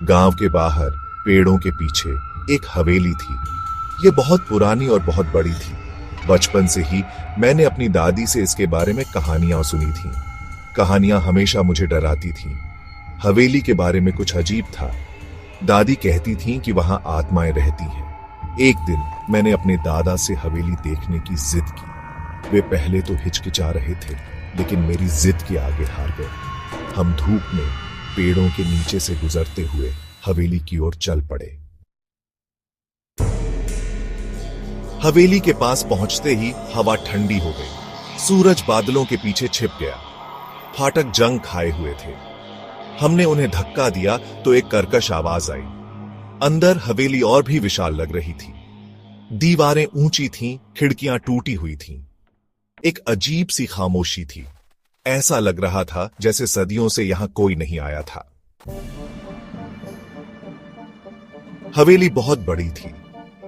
गांव के बाहर पेड़ों के पीछे एक हवेली थी। ये बहुत पुरानी और बहुत बड़ी थी। बचपन से ही मैंने अपनी दादी से इसके बारे में कहानियां सुनी थीं। कहानियां हमेशा मुझे डराती थीं। हवेली के बारे में कुछ अजीब था। दादी कहती थीं कि वहां आत्माएं रहती हैं। एक दिन मैंने अपने दादा से हवेली देखने की जिद की। वे पहले तो हिचकिचा रहे थे, लेकिन मेरी जिद के आगे हार गए। हम धूप में पेड़ों के नीचे से गुजरते हुए हवेली की ओर चल पड़े। हवेली के पास पहुंचते ही हवा ठंडी हो गई। सूरज बादलों के पीछे छिप गया। फाटक जंग खाए हुए थे। हमने उन्हें धक्का दिया तो एक कर्कश आवाज आई। अंदर हवेली और भी विशाल लग रही थी। दीवारें ऊंची थीं, खिड़कियां टूटी हुई थीं। एक अजीब सी खामोशी थी। ऐसा लग रहा था जैसे सदियों से यहां कोई नहीं आया था। हवेली बहुत बड़ी थी।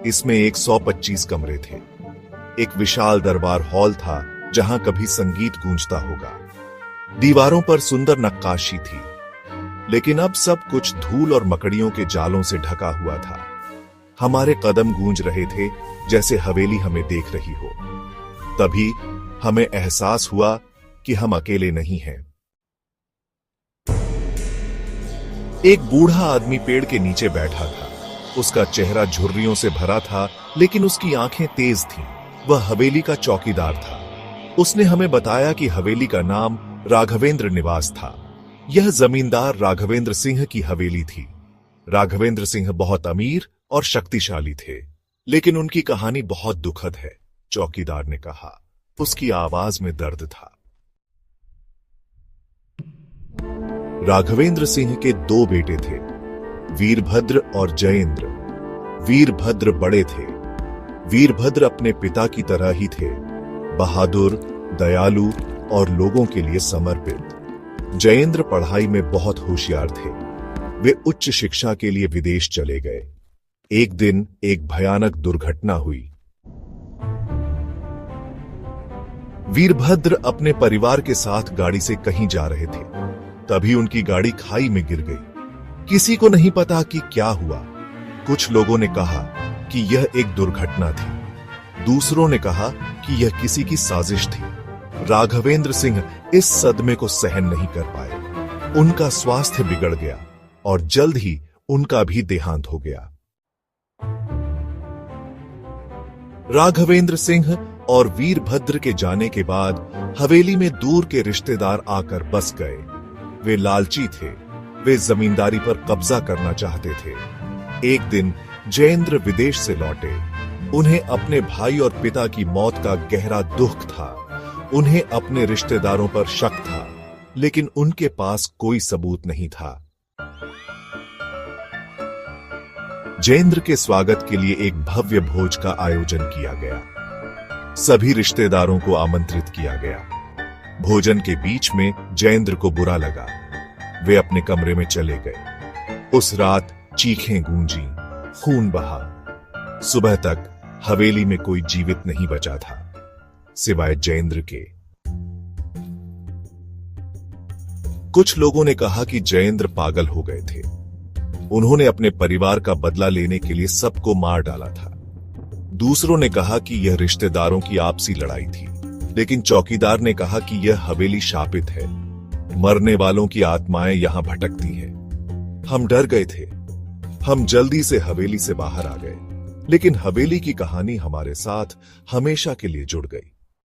इसमें 125 कमरे थे। एक विशाल दरबार हॉल था जहां कभी संगीत गूंजता होगा। दीवारों पर सुंदर नक्काशी थी, लेकिन अब सब कुछ धूल और मकड़ियों के जालों से ढका हुआ था। हमारे कदम गूंज रहे थे जैसे हवेली हमें देख रही हो। तभी हमें एहसास हुआ कि हम अकेले नहीं हैं। एक बूढ़ा आदमी पेड़ के नीचे बैठा था। उसका चेहरा झुर्रियों से भरा था, लेकिन उसकी आंखें तेज थीं। वह हवेली का चौकीदार था। उसने हमें बताया कि हवेली का नाम राघवेंद्र निवास था। यह जमींदार राघवेंद्र सिंह की हवेली थी। राघवेंद्र सिंह बहुत अमीर और शक्तिशाली थे, लेकिन उनकी कहानी बहुत दुखद है, चौकीदार ने कहा। उसकी आवाज में दर्द था। राघवेंद्र सिंह के 2 बेटे थे, वीरभद्र और जयेंद्र। वीरभद्र बड़े थे। वीरभद्र अपने पिता की तरह ही थे, बहादुर, दयालु और लोगों के लिए समर्पित। जयेंद्र पढ़ाई में बहुत होशियार थे। वे उच्च शिक्षा के लिए विदेश चले गए। एक दिन एक भयानक दुर्घटना हुई। वीरभद्र अपने परिवार के साथ गाड़ी से कहीं जा रहे थे। तभी उनकी गाड़ी खाई में गिर गई। किसी को नहीं पता कि क्या हुआ। कुछ लोगों ने कहा कि यह एक दुर्घटना थी। दूसरों ने कहा कि यह किसी की साजिश थी। राघवेंद्र सिंह इस सदमे को सहन नहीं कर पाए। उनका स्वास्थ्य बिगड़ गया और जल्द ही उनका भी देहांत हो गया। राघवेंद्र सिंह और वीरभद्र के जाने के बाद हवेली में दूर के रिश्तेदार आकर बस गए। वे लालची थे। वे जमींदारी पर कब्जा करना चाहते थे। एक दिन जयेंद्र विदेश से लौटे। उन्हें अपने भाई और पिता की मौत का गहरा दुख था। उन्हें अपने रिश्तेदारों पर शक था, लेकिन उनके पास कोई सबूत नहीं था। जयेंद्र के स्वागत के लिए एक भव्य भोज का आयोजन किया गया। सभी रिश्तेदारों को आमंत्रित किया गया। भोजन के बीच में जयेंद्र को बुरा लगा। वे अपने कमरे में चले गए। उस रात चीखें गूंजी, खून बहा। सुबह तक हवेली में कोई जीवित नहीं बचा था, सिवाय जयेंद्र के। कुछ लोगों ने कहा कि जयेंद्र पागल हो गए थे। उन्होंने अपने परिवार का बदला लेने के लिए सबको मार डाला था। दूसरों ने कहा कि यह रिश्तेदारों की आपसी लड़ाई थी, लेकिन चौकीदार ने कहा कि यह हवेली शापित है। मरने वालों की आत्माएं यहां भटकती हैं। हम डर गए थे। हम जल्दी से हवेली से बाहर आ गए, लेकिन हवेली की कहानी हमारे साथ हमेशा के लिए जुड़ गई।